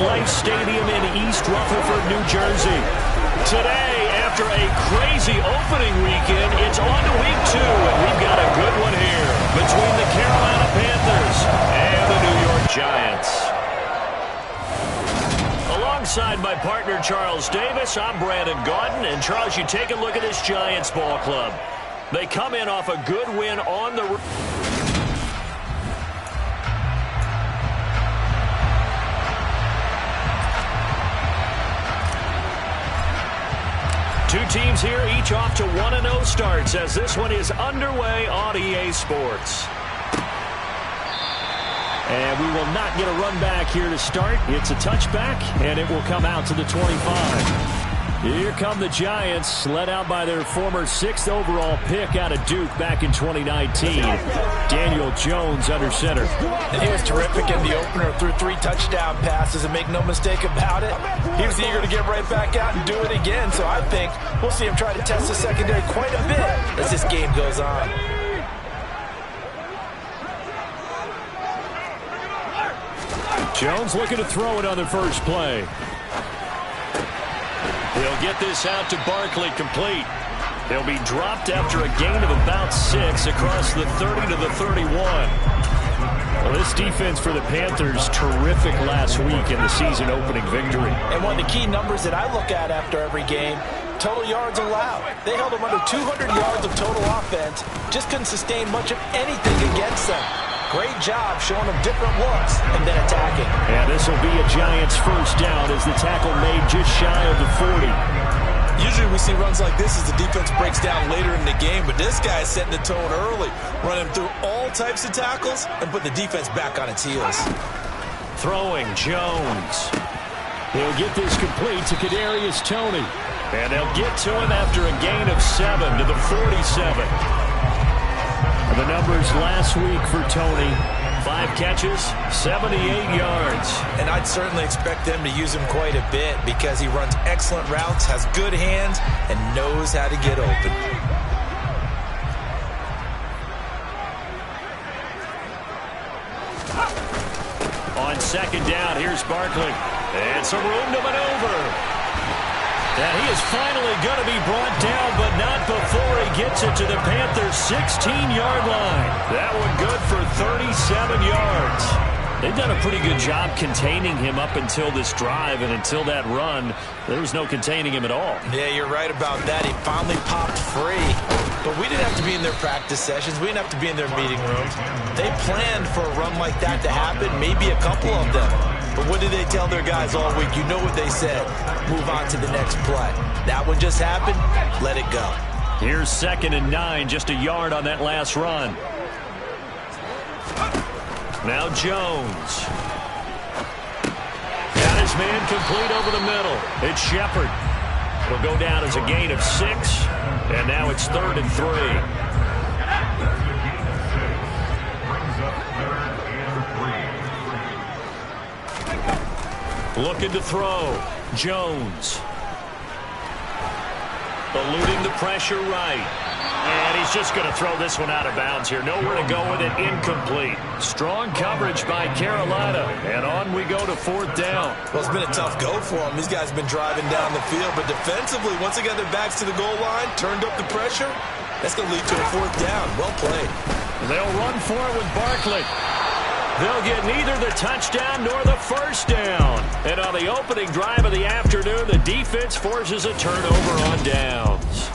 Life Stadium in East Rutherford, New Jersey. Today, after a crazy opening weekend, it's on to week 2, and we've got a good one here between the Carolina Panthers and the New York Giants. Alongside my partner, Charles Davis, I'm Brandon Gaudin. And, Charles, you take a look at this Giants ball club. They come in off a good win on the road. Two teams here, each off to 1-0 starts as this one is underway on EA Sports. And we will not get a run back here to start. It's a touchback, and it will come out to the 25. Here come the Giants, led out by their former 6th overall pick out of Duke back in 2019. Daniel Jones under center. And he was terrific in the opener, threw 3 touchdown passes, and make no mistake about it, he was eager to get right back out and do it again. So I think we'll see him try to test the secondary quite a bit as this game goes on. Jones looking to throw it on the first play. He'll get this out to Barkley, complete. He'll be dropped after a gain of about 6 across the 30 to the 31. Well, this defense for the Panthers, terrific last week in the season-opening victory. And one of the key numbers that I look at after every game, total yards allowed. They held them under 200 yards of total offense, just couldn't sustain much of anything against them. Great job showing them different looks and then attacking. And this will be a Giants first down as the tackle made just shy of the 40. Usually we see runs like this as the defense breaks down later in the game, but this guy is setting the tone early, running through all types of tackles and put the defense back on its heels. Throwing Jones. He'll get this complete to Kadarius Toney. And they'll get to him after a gain of 7 to the 47. And the numbers last week for Toney, 5 catches, 78 yards. And I'd certainly expect them to use him quite a bit because he runs excellent routes, has good hands, and knows how to get open. On second down, here's Barkley. And some room to maneuver. And he is finally going to be brought down, but not before he gets it to the Panthers' 16-yard line. That one good for 37 yards. They've done a pretty good job containing him up until this drive, and until that run, there was no containing him at all. Yeah, you're right about that. He finally popped free. But we didn't have to be in their practice sessions. We didn't have to be in their meeting rooms. They planned for a run like that to happen, maybe a couple of them. But what did they tell their guys all week? You know what they said. Move on to the next play. That one just happened. Let it go. Here's 2nd and 9, just a yard on that last run. Now Jones. Got his man complete over the middle. It's Shepard. It'll go down as a gain of 6. And now it's 3rd and 3. Looking to throw. Jones. Eluding the pressure right. And he's just going to throw this one out of bounds here. Nowhere to go with it. Incomplete. Strong coverage by Carolina. And on we go to 4th down. Well, it's been a tough go for them. These guys have been driving down the field. But defensively, once they got their backs to the goal line, turned up the pressure, that's going to lead to a 4th down. Well played. They'll run for it with Barkley. They'll get neither the touchdown nor the first down. And on the opening drive of the afternoon, the defense forces a turnover on downs.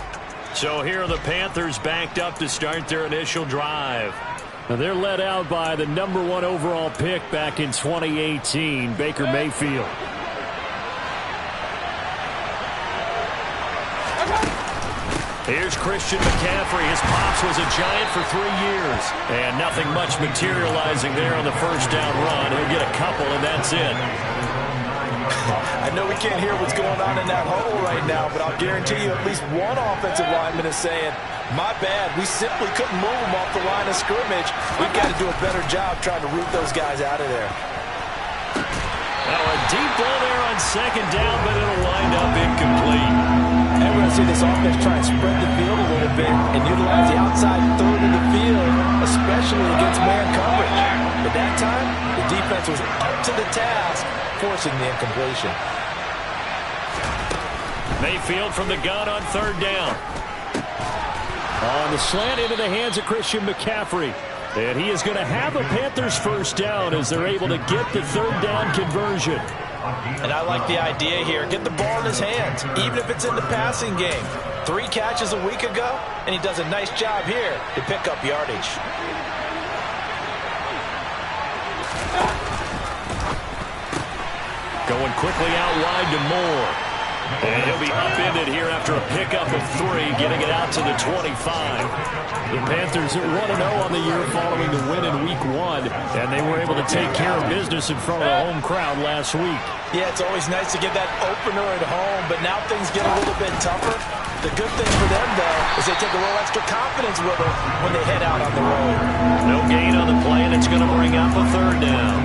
So here are the Panthers backed up to start their initial drive. Now they're led out by the number 1 overall pick back in 2018, Baker Mayfield. Here's Christian McCaffrey. His pops was a Giant for 3 years. And nothing much materializing there on the first down run. He'll get a couple, and that's it. I know we can't hear what's going on in that huddle right now, but I'll guarantee you at least one offensive lineman is saying, my bad, we simply couldn't move them off the line of scrimmage. We've got to do a better job trying to root those guys out of there. Now a deep ball there on second down, but it'll wind up incomplete. And we're going to see this offense try and spread the field a little bit and utilize the outside third of the field, especially against man coverage. But that time, the defense was up to the task, forcing the incompletion. Mayfield from the gun on third down. On the slant into the hands of Christian McCaffrey. And he is going to have a Panthers first down as they're able to get the third down conversion. And I like the idea here. Get the ball in his hands, even if it's in the passing game. 3 catches a week ago, and he does a nice job here to pick up yardage. Going quickly out wide to Moore. And he'll be upended here after a pickup of 3, getting it out to the 25. The Panthers are 1-0 on the year following the win in Week 1, and they were able to take care of business in front of the home crowd last week. Yeah, it's always nice to get that opener at home, but now things get a little bit tougher. The good thing for them, though, is they take a little extra confidence with them when they head out on the road. No gain on the play, and it's going to bring up a third down.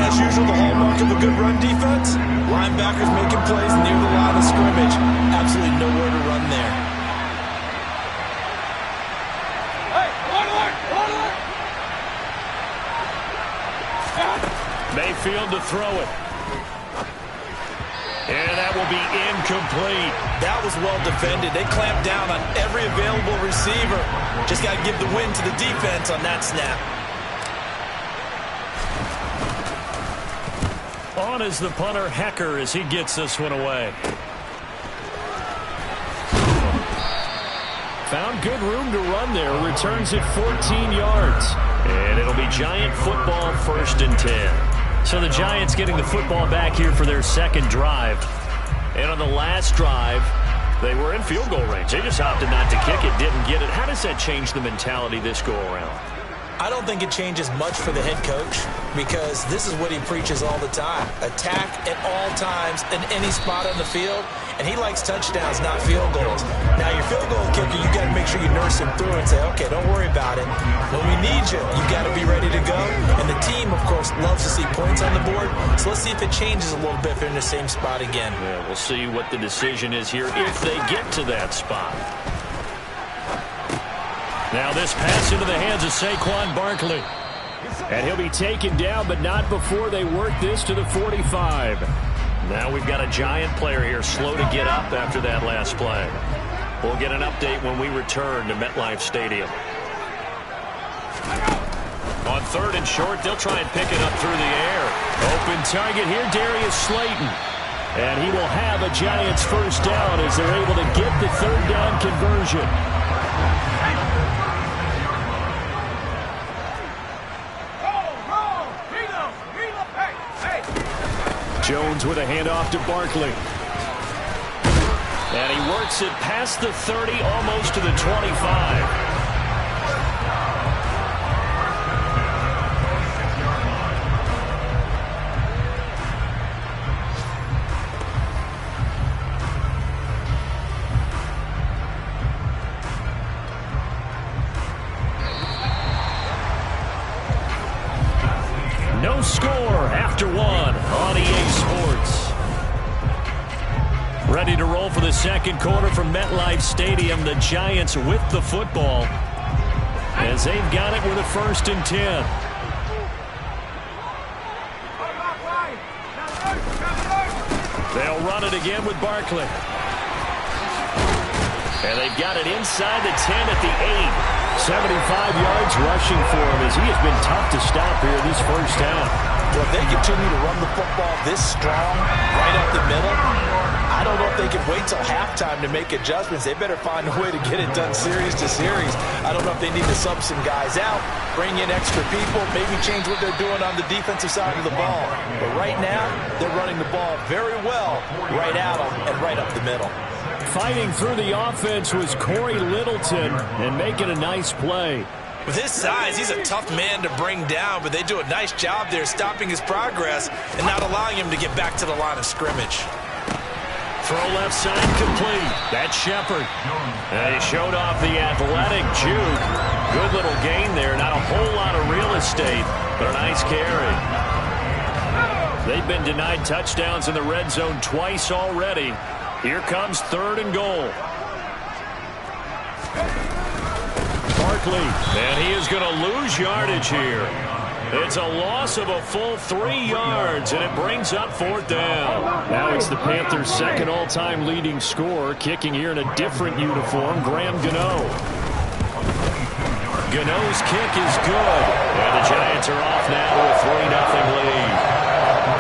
As usual, the hallmark of a good run defense, linebackers making plays near the line of scrimmage. Absolutely nowhere to run there. Mayfield to throw it. And that will be incomplete. That was well defended. They clamped down on every available receiver. Just got to give the win to the defense on that snap. On is the punter, Hecker, as he gets this one away. Found good room to run there. Returns it 14 yards. And it'll be Giant football, 1st and 10. So the Giants getting the football back here for their second drive. And on the last drive, they were in field goal range. They just opted not to kick it, didn't get it. How does that change the mentality this go around? I don't think it changes much for the head coach because this is what he preaches all the time. Attack at all times in any spot on the field, and he likes touchdowns, not field goals. Now, your field goal kicker, you got to make sure you nurse him through and say, okay, don't worry about it. When we need you, you got to be ready to go. And the team, of course, loves to see points on the board, so let's see if it changes a little bit if they're in the same spot again. Yeah, we'll see what the decision is here if they get to that spot. Now this pass into the hands of Saquon Barkley. And he'll be taken down, but not before they work this to the 45. Now we've got a Giant player here slow to get up after that last play. We'll get an update when we return to MetLife Stadium. On 3rd and short, they'll try and pick it up through the air. Open target here, Darius Slayton. And he will have a Giants first down as they're able to get the third down conversion. Jones with a handoff to Barkley. And he works it past the 30, almost to the 25. No score after 1 on EA Sports. Ready to roll for the second quarter from MetLife Stadium. The Giants with the football as they've got it with a 1st and 10. They'll run it again with Barkley. And they've got it inside the 10 at the 8. 75 yards rushing for him as he has been tough to stop here this first half. Well, if they continue to run the football this strong right up the middle, I don't know if they can wait till halftime to make adjustments. They better find a way to get it done series to series. I don't know if they need to sub some guys out, bring in extra people, maybe change what they're doing on the defensive side of the ball. But right now, they're running the ball very well right at them and right up the middle. Fighting through the offense was Corey Littleton and making a nice play. With his size, he's a tough man to bring down, but they do a nice job there stopping his progress and not allowing him to get back to the line of scrimmage. Throw left side complete. That's Shepard. And he showed off the athletic juke. Good little gain there. Not a whole lot of real estate, but a nice carry. They've been denied touchdowns in the red zone twice already. Here comes 3rd and goal. quickly. And he is going to lose yardage here. It's a loss of a full 3 yards, and it brings up 4th down. Now it's the Panthers' second all-time leading scorer, kicking here in a different uniform, Graham Gano. Gano's kick is good, and the Giants are off now with a 3-0 lead.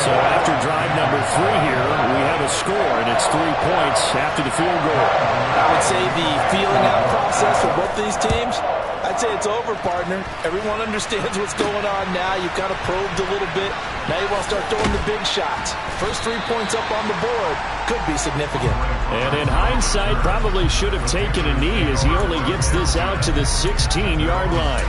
So after drive number 3 here, we have a score, and it's 3 points after the field goal. I would say the feeling out process for both these teams, I'd say it's over, partner. Everyone understands what's going on now. You've kind of probed a little bit. Now you want to start throwing the big shots. First 3 points up on the board could be significant. And in hindsight, probably should have taken a knee as he only gets this out to the 16-yard line.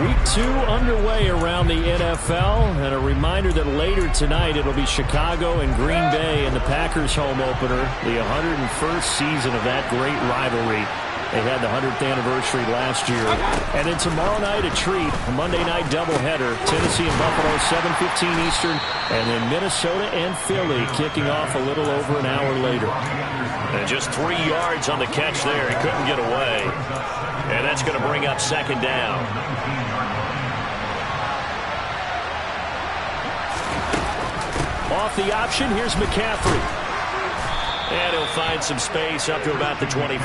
Week 2 underway around the NFL, and a reminder that later tonight it'll be Chicago and Green Bay in the Packers home opener, the 101st season of that great rivalry. They had the 100th anniversary last year. And then tomorrow night a treat, a Monday night doubleheader, Tennessee and Buffalo, 7:15 Eastern, and then Minnesota and Philly kicking off a little over an hour later. And just 3 yards on the catch there. He couldn't get away. And that's going to bring up 2nd down. Off the option, here's McCaffrey. And he'll find some space up to about the 25.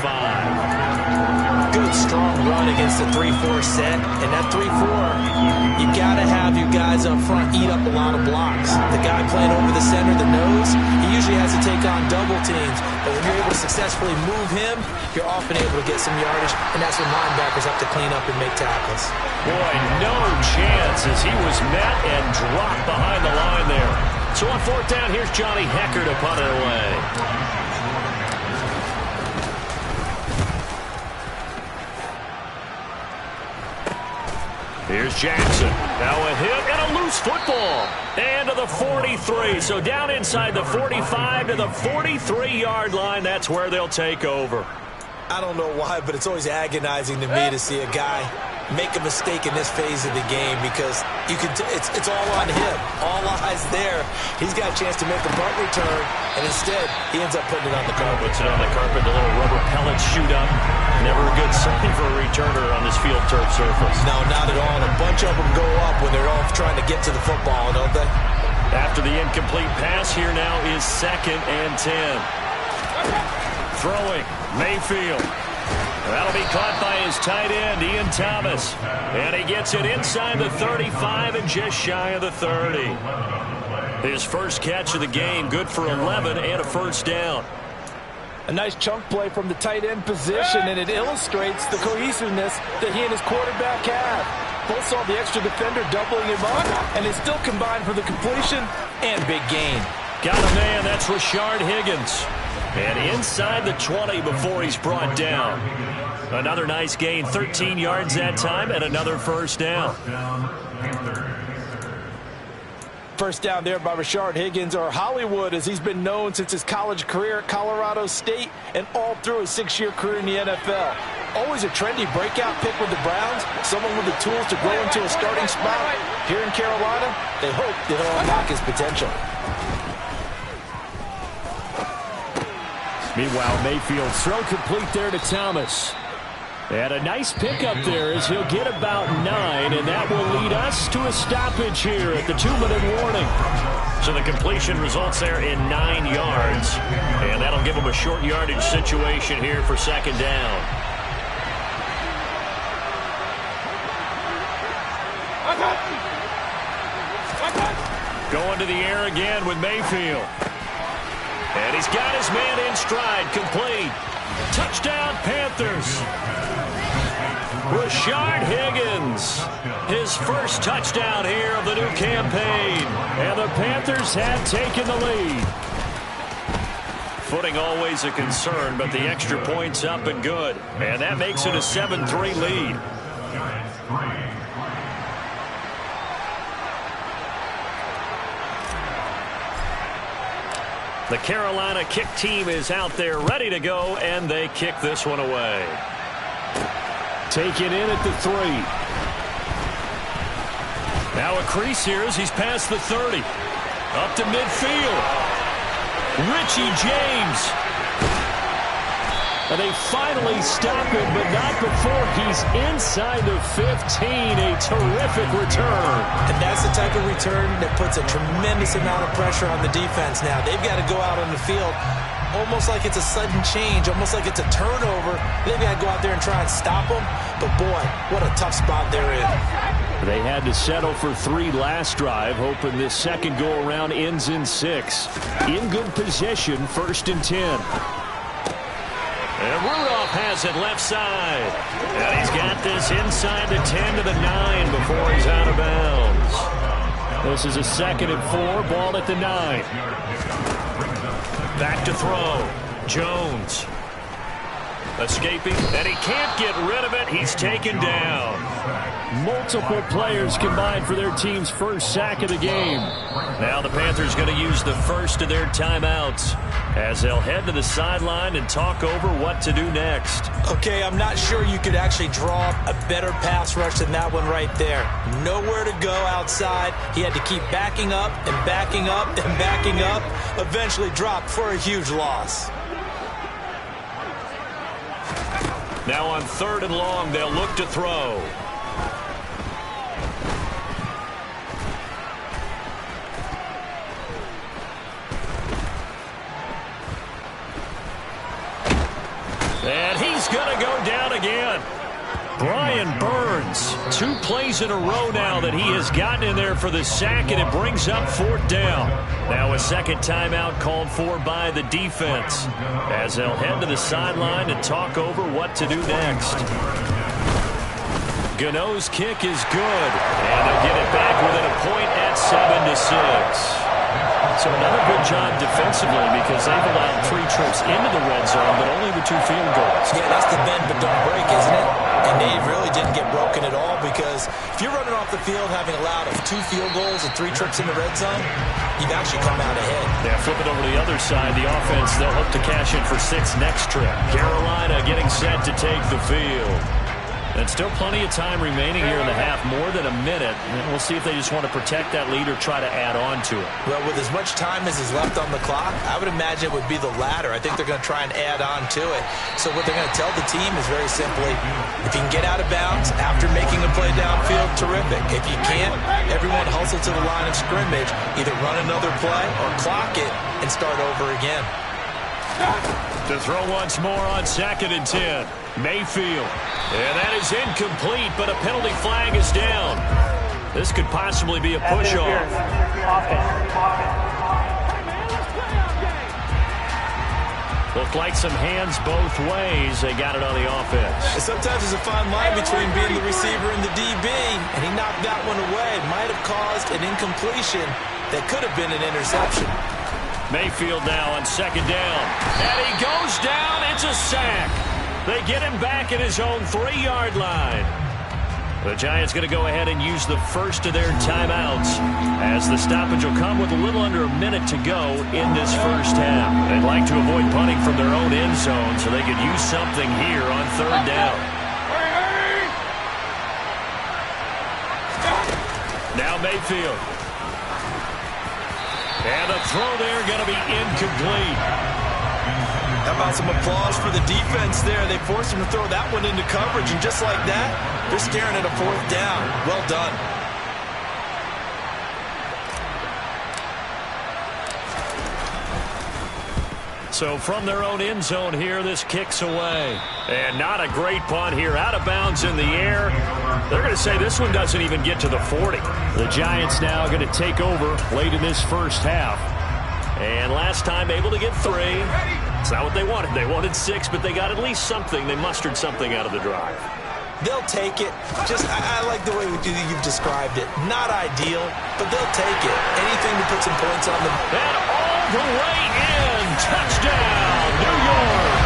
Good, strong run against the 3-4 set. And that 3-4, you got to have your guys up front eat up a lot of blocks. The guy playing over the center, the nose, he usually has to take on double teams. But when you're able to successfully move him, you're often able to get some yardage. And that's when linebackers have to clean up and make tackles. Boy, no chance as he was met and dropped behind the line there. So on 4th down, here's Johnny Hecker to punt it away. Here's Jackson. Now a hit and a loose football. And to the 43. So down inside the 45 to the 43-yard line. That's where they'll take over. I don't know why, but it's always agonizing to me to see a guy make a mistake in this phase of the game because you can. It's all on him. All eyes there. He's got a chance to make a punt return, and instead he ends up putting it on the carpet. Puts it on the carpet. The little rubber pellets shoot up. Never a good sign for a returner on this field turf surface. No, not at all. And a bunch of them go up when they're all trying to get to the football, don't they? After the incomplete pass, here now is 2nd and 10. Throwing, Mayfield. That'll be caught by his tight end, Ian Thomas. And he gets it inside the 35 and just shy of the 30. His first catch of the game, good for 11 and a 1st down. A nice chunk play from the tight end position, and it illustrates the cohesiveness that he and his quarterback have. Both saw the extra defender doubling him up, and they still combined for the completion and big gain. Got a man, that's Rashard Higgins. And inside the 20 before he's brought down. Another nice gain, 13 yards that time, and another 1st down. First down there by Rashard Higgins, or Hollywood, as he's been known since his college career at Colorado State and all through his 6-year career in the NFL. Always a trendy breakout pick with the Browns, someone with the tools to grow into a starting spot. Here in Carolina, they hope that he'll unlock his potential. Meanwhile, Mayfield's throw complete there to Thomas. And a nice pickup there as he'll get about 9, and that will lead us to a stoppage here at the 2-minute warning. So the completion results there in 9 yards, and that'll give him a short yardage situation here for 2nd down. Going to the air again with Mayfield. And he's got his man in stride, complete. Touchdown, Panthers. Rashard Higgins, his first touchdown here of the new campaign. And the Panthers have taken the lead. Footing always a concern, but the extra point's up and good. And that makes it a 7-3 lead. The Carolina kick team is out there ready to go, and they kick this one away. Taken in at the 3. Now a crease here as he's past the 30. Up to midfield. Richie James. And they finally stop him, but not before he's inside the 15. A terrific return. And that's the type of return that puts a tremendous amount of pressure on the defense now. They've got to go out on the field almost like it's a sudden change, almost like it's a turnover. They've got to go out there and try and stop them. But, boy, what a tough spot they're in. They had to settle for 3 last drive, hoping this second go-around ends in 6. In good position, 1st and 10. And Rudolph has it left side. And he's got this inside the 10 to the 9 before he's out of bounds. This is a 2nd and 4, ball at the 9. Back to throw. Jones. Escaping, and he can't get rid of it. He's taken down. Multiple players combined for their team's first sack of the game. Now the Panthers going to use the first of their timeouts as they'll head to the sideline and talk over what to do next. Okay, I'm not sure you could actually draw a better pass rush than that one right there. Nowhere to go outside. He had to keep backing up and backing up and backing up. Eventually dropped for a huge loss. Now on 3rd and long, they'll look to throw. And he's going to go down again. Brian Burns, 2 plays in a row now that he has gotten in there for the sack, and it brings up 4th down. Now a second timeout called for by the defense as they'll head to the sideline and talk over what to do next. Gano's kick is good, and they'll get it back within a point at 7-6. So another good job defensively because they've allowed 3 trips into the red zone, but only the 2 field goals. Yeah, that's the bend but don't break, isn't it? And they really didn't get broken at all because if you're running off the field having allowed 2 field goals and 3 trips in the red zone, you've actually come out ahead. Yeah, flip it over to the other side. The offense, they'll hope to cash in for 6 next trip. Carolina getting set to take the field. And still plenty of time remaining here in the half, more than a minute. And we'll see if they just want to protect that lead or try to add on to it. Well, with as much time as is left on the clock, I would imagine it would be the latter. I think they're going to try and add on to it. So what they're going to tell the team is very simply, if you can get out of bounds after making a play downfield, terrific. If you can't, everyone hustle to the line of scrimmage, either run another play or clock it and start over again. To throw once more on 2nd and 10. Mayfield. And that is incomplete, but a penalty flag is down. This could possibly be a push-off. Looked like some hands both ways. They got it on the offense. And sometimes there's a fine line between being the receiver and the DB, and he knocked that one away. Might have caused an incompletion that could have been an interception. Mayfield now on 2nd down. And he goes down. It's a sack. They get him back at his own 3-yard line. The Giants going to go ahead and use the first of their timeouts as the stoppage will come with a little under a minute to go in this first half. They'd like to avoid punting from their own end zone so they could use something here on 3rd down. Now Mayfield. And the throw there going to be incomplete. How about some applause for the defense there? They forced him to throw that one into coverage, and just like that, they're staring at a 4th down. Well done. So from their own end zone here, this kicks away. And not a great punt here. Out of bounds in the air. They're going to say this one doesn't even get to the 40. The Giants now going to take over late in this first half. And last time able to get 3. It's not what they wanted. They wanted 6, but they got at least something. They mustered something out of the drive. They'll take it. I like the way you've described it. Not ideal, but they'll take it. Anything to put some points on them. And all the way in. Touchdown, New York.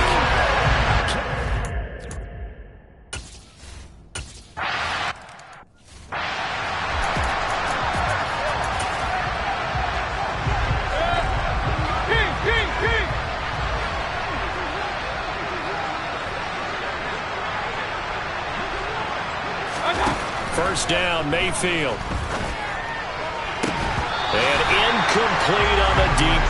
First down, Mayfield. And incomplete on the deep.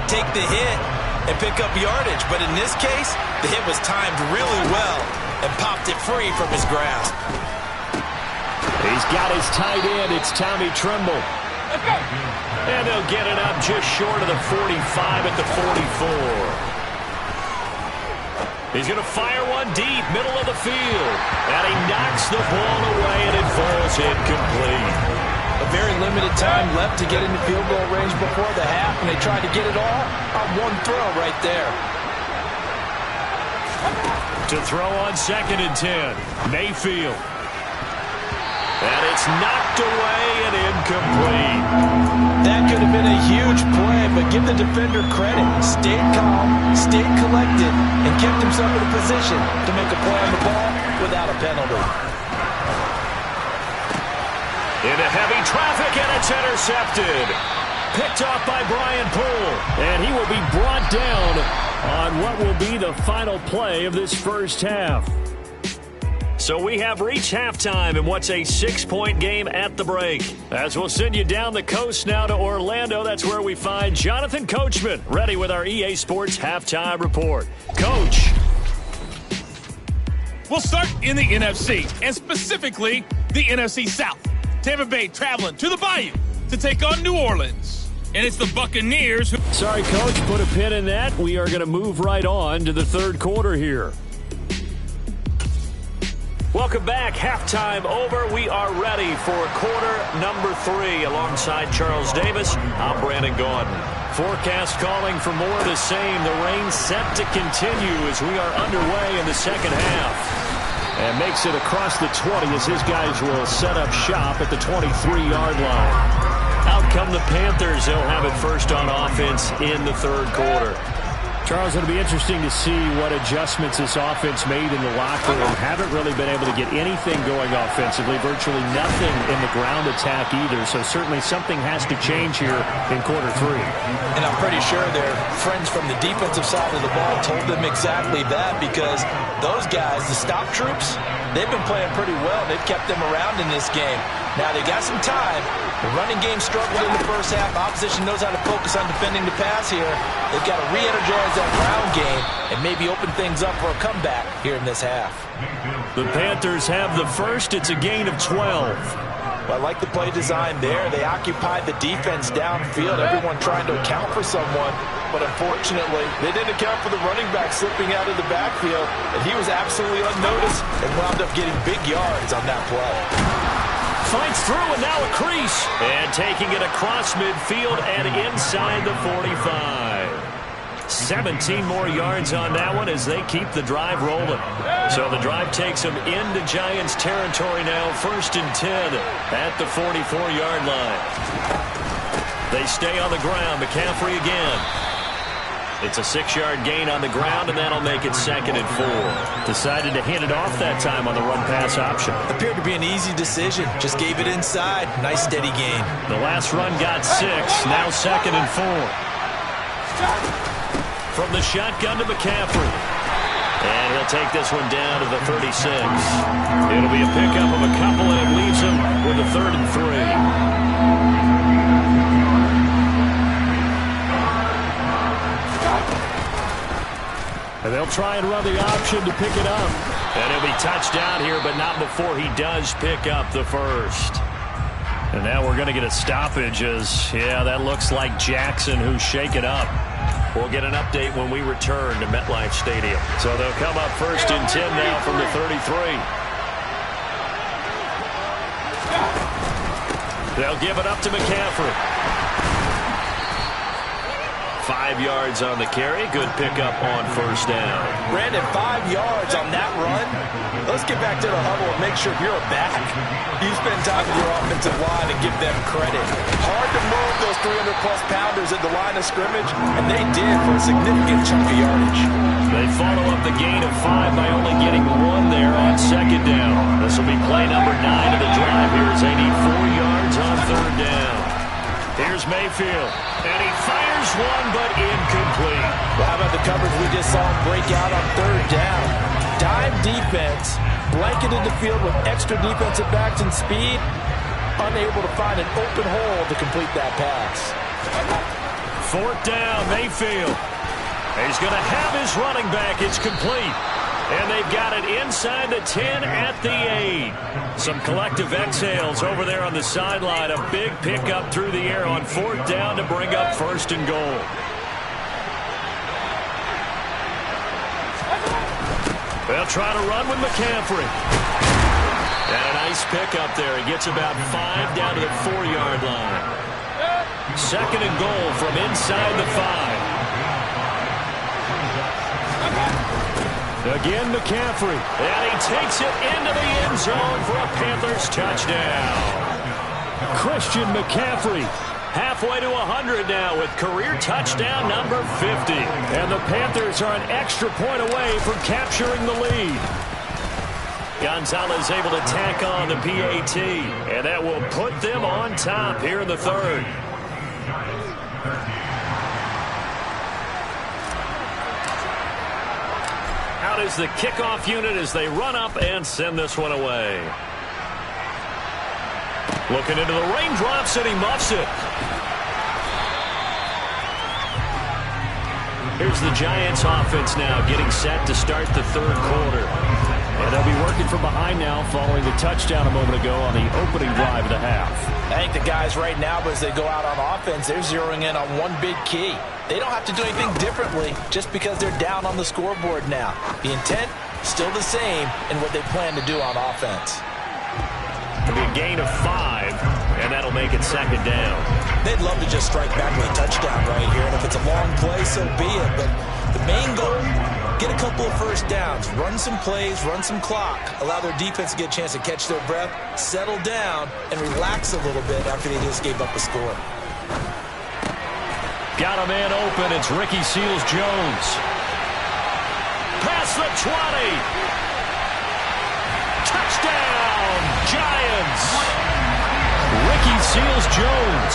take the hit and pick up yardage. But in this case, the hit was timed really well and popped it free from his grasp. He's got his tight end. It's Tommy Tremble. And they'll get it up just short of the 45 at the 44. He's going to fire one deep, middle of the field. And he knocks the ball away, and it falls incomplete. A very limited time left to get into field goal range before the half, and they tried to get it all on one throw right there. To throw on 2nd and 10, Mayfield. And it's knocked away and incomplete. That could have been a huge play, but give the defender credit. Stayed calm, stayed collected, and kept himself in a position to make a play on the ball without a penalty. Into heavy traffic, and it's intercepted. Picked off by Brian Poole. And he will be brought down on what will be the final play of this first half. So we have reached halftime in what's a 6-point game at the break. As we'll send you down the coast now to Orlando, that's where we find Jonathan Coachman, ready with our EA Sports Halftime Report. Coach. We'll start in the NFC, and specifically the NFC South. Tampa Bay traveling to the Bayou to take on New Orleans. And it's the Buccaneers who... Sorry, Coach, put a pin in that. We are going to move right on to the third quarter here. Welcome back. Halftime over. We are ready for quarter number 3. Alongside Charles Davis, I'm Brandon Gaudin. Forecast calling for more of the same. The rain set to continue as we are underway in the second half. And makes it across the 20 as his guys will set up shop at the 23-yard line. Out come the Panthers. They'll have it first on offense in the third quarter. Charles, it'll be interesting to see what adjustments this offense made in the locker room. Haven't really been able to get anything going offensively, virtually nothing in the ground attack either. So certainly something has to change here in quarter 3. And I'm pretty sure their friends from the defensive side of the ball told them exactly that, because those guys, the stop troops, they've been playing pretty well. They've kept them around in this game. Now they got some time. The running game struggled in the first half. Opposition knows how to focus on defending the pass here. They've got to re-energize that ground game and maybe open things up for a comeback here in this half. The Panthers have the first. It's a gain of 12. Well, I like the play design there. They occupied the defense downfield, everyone trying to account for someone. But unfortunately, they didn't account for the running back slipping out of the backfield. And he was absolutely unnoticed and wound up getting big yards on that play. Fights through, and now a crease. And taking it across midfield and inside the 45. 17 more yards on that one as they keep the drive rolling. So the drive takes them into Giants territory now. 1st and 10 at the 44-yard line. They stay on the ground. McCaffrey again. It's a 6-yard gain on the ground, and that'll make it 2nd and 4. Decided to hand it off that time on the run-pass option. Appeared to be an easy decision. Just gave it inside. Nice steady gain. The last run got 6. Now 2nd and 4. From the shotgun to McCaffrey. And he'll take this one down to the 36. It'll be a pickup of a couple, and it leaves him with a 3rd and 3. And they'll try and run the option to pick it up. And he'll be touched down here, but not before he does pick up the first. And now we're going to get a stoppage as, yeah, that looks like Jackson who's shaken up. We'll get an update when we return to MetLife Stadium. So they'll come up 1st and 10 now from the 33. They'll give it up to McCaffrey. 5 yards on the carry. Good pickup on 1st down. Brandon, 5 yards on that run. Let's get back to the huddle and make sure you're a back. You spend time with your offensive line and give them credit. Hard to move those 300-plus pounders at the line of scrimmage, and they did for a significant chunk of yardage. They follow up the gain of 5 by only getting 1 there on 2nd down. This will be play number 9 of the drive here as they need 4 yards on 3rd down. Here's Mayfield, and he fires one, but incomplete. Well, how about the coverage we just saw him break out on 3rd down? Dime defense, blanketed the field with extra defensive backs and speed, unable to find an open hole to complete that pass. 4th down, Mayfield. He's going to have his running back. It's complete. And they've got it inside the 10 at the 8. Some collective exhales over there on the sideline. A big pickup through the air on 4th down to bring up 1st and goal. They'll try to run with McCaffrey. And a nice pickup there. He gets about 5 down to the 4-yard line. 2nd and goal from inside the 5. Again, McCaffrey. And he takes it into the end zone for a Panthers touchdown. Christian McCaffrey. Halfway to 100 now with career touchdown number 50. And the Panthers are an extra point away from capturing the lead. Gonzalez able to tack on the PAT. And that will put them on top here in the 3rd. Out is the kickoff unit as they run up and send this one away. Looking into the raindrops, and he muffs it. Here's the Giants offense now getting set to start the 3rd quarter. And they'll be working from behind now following the touchdown a moment ago on the opening drive of the half. I think the guys right now, as they go out on offense, they're zeroing in on one big key. They don't have to do anything differently just because they're down on the scoreboard now. The intent, still the same in what they plan to do on offense. It'll be a gain of 5, and that'll make it 2nd down. They'd love to just strike back with a touchdown right here, and if it's a long play, so be it. But the main goal, get a couple of 1st downs, run some plays, run some clock, allow their defense to get a chance to catch their breath, settle down, and relax a little bit after they just gave up a score. Got a man open. It's Ricky Seals-Jones. Past the 20. Touchdown, Giants. Ricky Seals-Jones,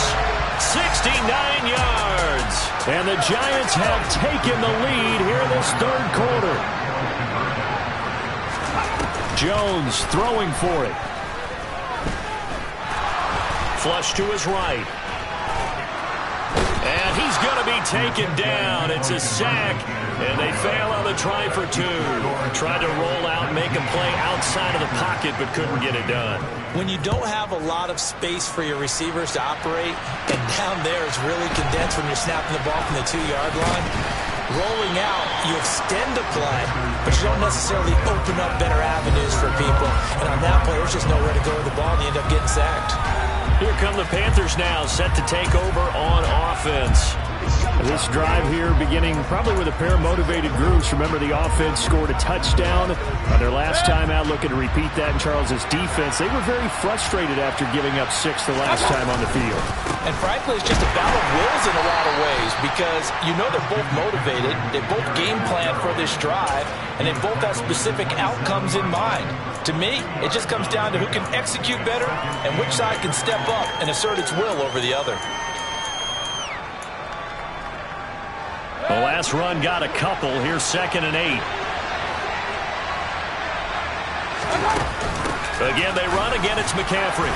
69 yards. And the Giants have taken the lead here in this 3rd quarter. Jones throwing for it. Flush to his right. And he's going to be taken down. It's a sack, and they fail on the try for 2. Tried to roll out, make a play outside of the pocket, but couldn't get it done. When you don't have a lot of space for your receivers to operate, and down there is really condensed when you're snapping the ball from the 2-yard line, rolling out, you extend the play, but you don't necessarily open up better avenues for people. And on that play, there's just nowhere to go with the ball, and you end up getting sacked. Here come the Panthers now, set to take over on offense. This drive here beginning probably with a pair of motivated groups. Remember, the offense scored a touchdown on their last time out. Looking to repeat that in Charles's defense. They were very frustrated after giving up 6 the last time on the field. And frankly, it's just a battle of wills in a lot of ways because you know they're both motivated. They both game plan for this drive, and they both have specific outcomes in mind. To me, it just comes down to who can execute better and which side can step up and assert its will over the other. The last run got a couple. Here's 2nd and 8. Again, they run. Again, it's McCaffrey.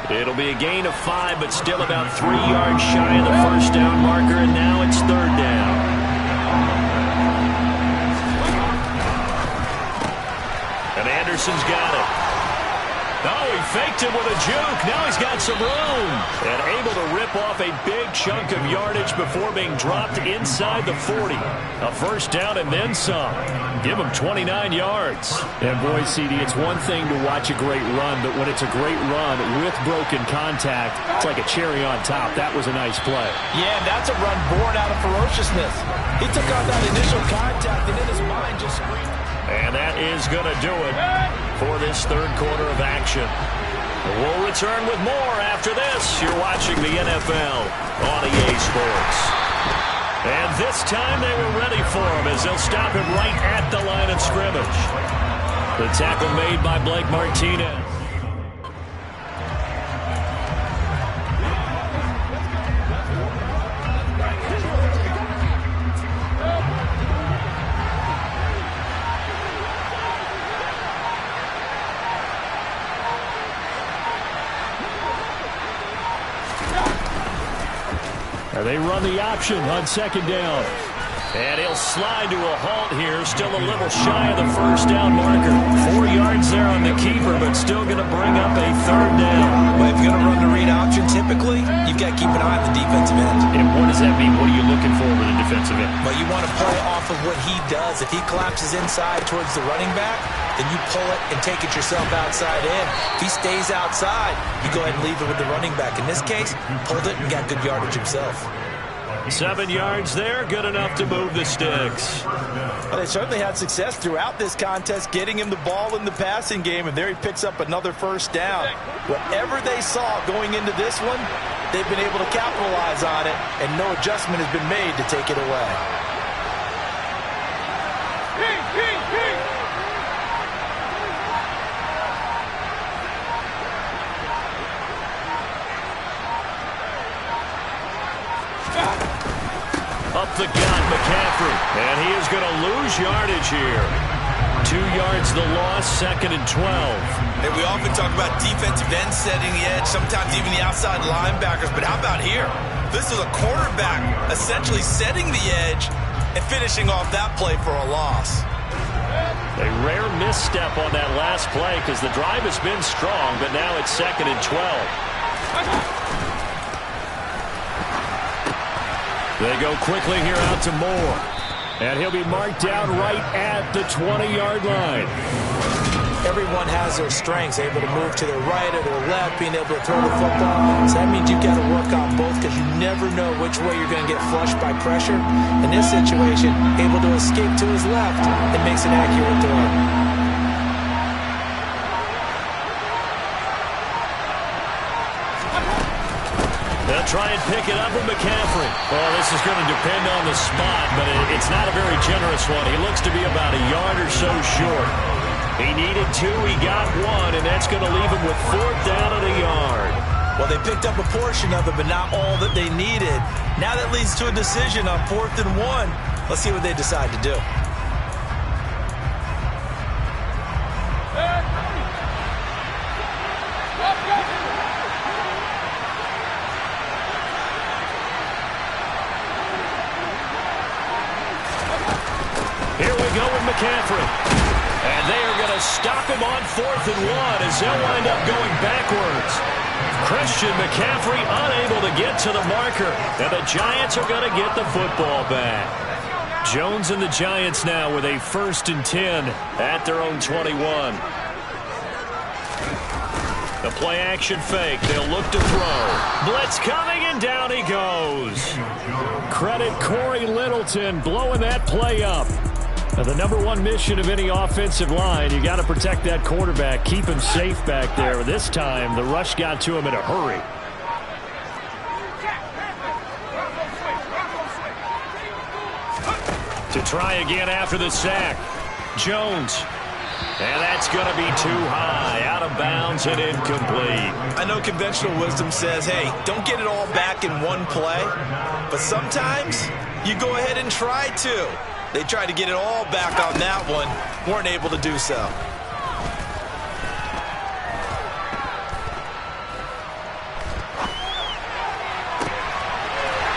It'll be a gain of 5, but still about 3 yards shy of the 1st down marker, and now it's 3rd down. And Anderson's got it. Oh, he faked it with a juke. Now he's got some room. And able to rip off a big chunk of yardage before being dropped inside the 40. A 1st down and then some. Give him 29 yards. And boy, CD, it's one thing to watch a great run, but when it's a great run with broken contact, it's like a cherry on top. That was a nice play. Yeah, that's a run born out of ferociousness. He took on that initial contact, and in his mind just screamed. And that is going to do it for this 3rd quarter of action. We'll return with more after this. You're watching the NFL on EA Sports. And this time they were ready for him as they'll stop him right at the line of scrimmage. The tackle made by Blake Martinez. And they run the option on second down. And he'll slide to a halt here, still a little shy of the first down marker. 4 yards there on the keeper, but still going to bring up a third down. Well, if you're going to run the read option, typically, you've got to keep an eye on the defensive end. And what does that mean? What are you looking for with a defensive end? Well, you want to play off of what he does. If he collapses inside towards the running back, then you pull it and take it yourself outside in. If he stays outside, you go ahead and leave it with the running back. In this case, pulled it and got good yardage himself. 7 yards there, good enough to move the sticks. Well, they certainly had success throughout this contest, getting him the ball in the passing game, and there he picks up another first down. Whatever they saw going into this one, they've been able to capitalize on it, and no adjustment has been made to take it away. Up the gut, McCaffrey. And he is going to lose yardage here. 2 yards the loss, 2nd and 12. And we often talk about defensive ends setting the edge, sometimes even the outside linebackers. But how about here? This is a cornerback essentially setting the edge and finishing off that play for a loss. A rare misstep on that last play because the drive has been strong, but now it's 2nd and 12. They go quickly here out to Moore. And he'll be marked down right at the 20-yard line. Everyone has their strengths, able to move to their right or their left, being able to throw the football. So that means you've got to work on both because you never know which way you're going to get flushed by pressure. In this situation, able to escape to his left and makes an accurate throw. They'll try and pick it up with McCaffrey. Well, this is going to depend on the spot, but it's not a very generous one. He looks to be about a yard or so short. He needed 2, he got 1, and that's going to leave him with 4th down at a yard. Well, they picked up a portion of it, but not all that they needed. Now that leads to a decision on 4th and 1. Let's see what they decide to do. Here we go with McCaffrey. And they are going to stop him on 4th and 1 as they'll wind up going backwards. Christian McCaffrey unable to get to the marker. And the Giants are going to get the football back. Jones and the Giants now with a 1st and 10 at their own 21. The play action fake. They'll look to throw. Blitz coming, and down he goes. Credit Corey Littleton blowing that play up. Now, the #1 mission of any offensive line, you got to protect that quarterback, keep him safe back there. This time, the rush got to him in a hurry. To try again after the sack. Jones. And that's going to be too high. Out of bounds and incomplete. I know conventional wisdom says, hey, don't get it all back in one play. But sometimes you go ahead and try to. They tried to get it all back on that one. Weren't able to do so.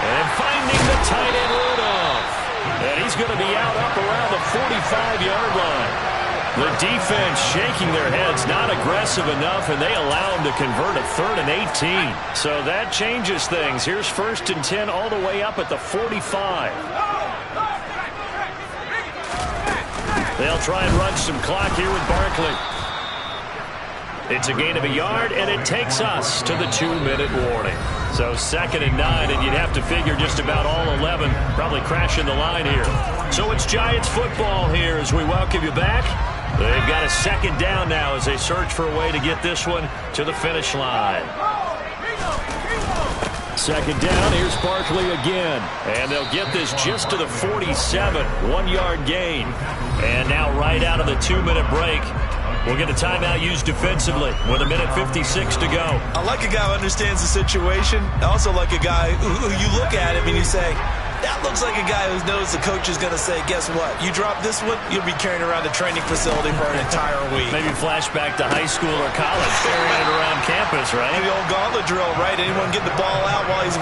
And finding the tight end Rudolph. And he's going to be out up around the 45-yard line. The defense shaking their heads, not aggressive enough, and they allow him to convert a 3rd and 18. So that changes things. Here's 1st and 10 all the way up at the 45. They'll try and run some clock here with Barkley. It's a gain of a yard, and it takes us to the 2-minute warning. So 2nd and 9, and you'd have to figure just about all 11 probably crashing the line here. So it's Giants football here as we welcome you back. They've got a 2nd down now as they search for a way to get this one to the finish line. 2nd down, here's Barkley again. And they'll get this just to the 47, 1-yard gain. And now right out of the 2-minute break, we'll get a timeout used defensively with 1:56 to go. I like a guy who understands the situation. I also like a guy who you look at him and you say, That looks like a guy who knows the coach is going to say, guess what? You drop this one, you'll be carrying around the training facility for an entire week. Maybe flashback to high school or college, carrying it around campus, right? The old gauntlet drill, right? Anyone get the ball out while he's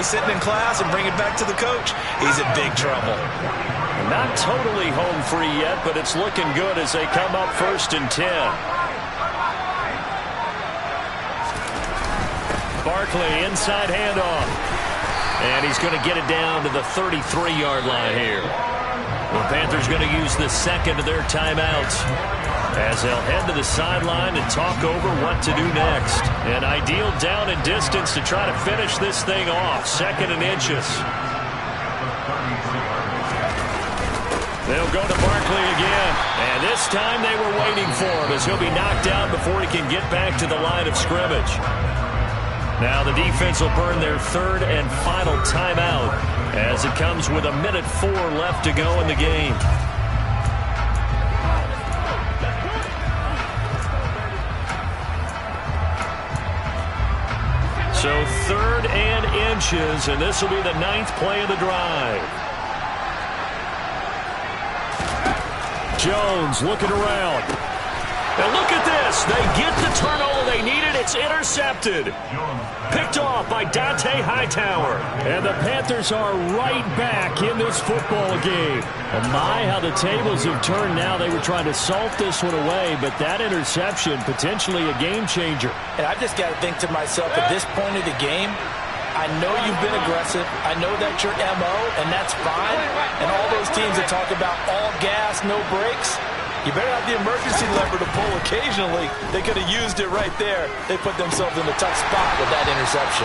sitting in class and bring it back to the coach? He's in big trouble. Not totally home free yet, but it's looking good as they come up 1st and 10. Barkley, inside handoff. And he's going to get it down to the 33-yard line here. The Panthers going to use the second of their timeouts as they'll head to the sideline and talk over what to do next. An ideal down and distance to try to finish this thing off. 2nd and inches. They'll go to Barkley again. And this time they were waiting for him as he'll be knocked out before he can get back to the line of scrimmage. Now the defense will burn their 3rd and final timeout as it comes with 1:04 left to go in the game. So 3rd and inches, and this will be the 9th play of the drive. Jones looking around. And look at this. They get the turnover they needed. It's intercepted. Picked off by Dante Hightower. And the Panthers are right back in this football game. And my, how the tables have turned now. They were trying to salt this one away, but that interception, potentially a game changer. And I just got to think to myself, at this point of the game, I know you've been aggressive. I know that's your MO, and that's fine. And all those teams that talk about all gas, no brakes, you better have the emergency lever to pull occasionally. They could have used it right there. They put themselves in a tough spot with that interception.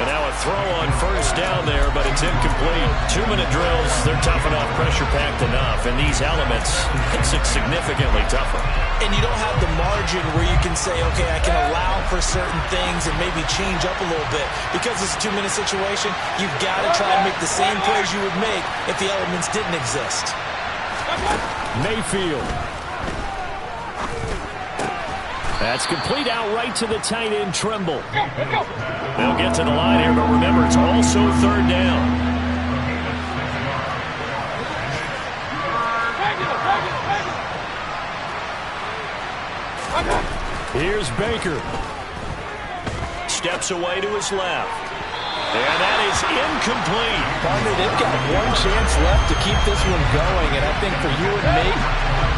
And now a throw on 1st down there, but it's incomplete. 2-minute drills, they're tough enough, pressure-packed enough. And these elements makes it significantly tougher. And you don't have the margin where you can say, okay, I can allow for certain things and maybe change up a little bit. Because it's a 2-minute situation, you've got to try and make the same plays you would make if the elements didn't exist. Mayfield. That's complete out right to the tight end, Trimble. They'll get to the line here, but remember, it's also 3rd down. Here's Baker. Steps away to his left. And that is incomplete. Partner, they've got one chance left to keep this one going, and I think for you and me,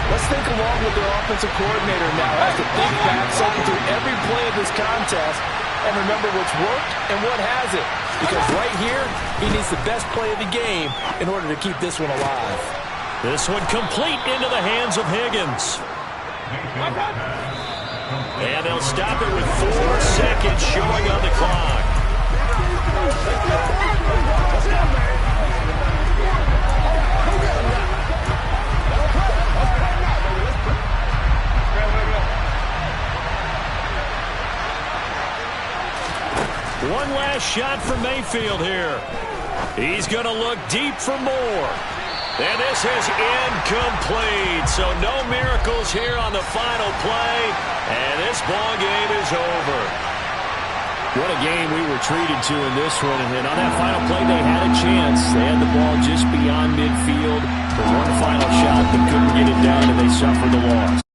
let's think along with their offensive coordinator now as to think back, cycle through every play of this contest, and remember what's worked and what hasn't. Because right here, he needs the best play of the game in order to keep this one alive. This one complete into the hands of Higgins. And they'll stop it with 4 seconds showing on the clock. One last shot for Mayfield here. He's going to look deep for more. And this is incomplete. So no miracles here on the final play. And this ball game is over. What a game we were treated to in this one. And on that final play, they had a chance. They had the ball just beyond midfield for one final shot, but couldn't get it down, and they suffered the loss.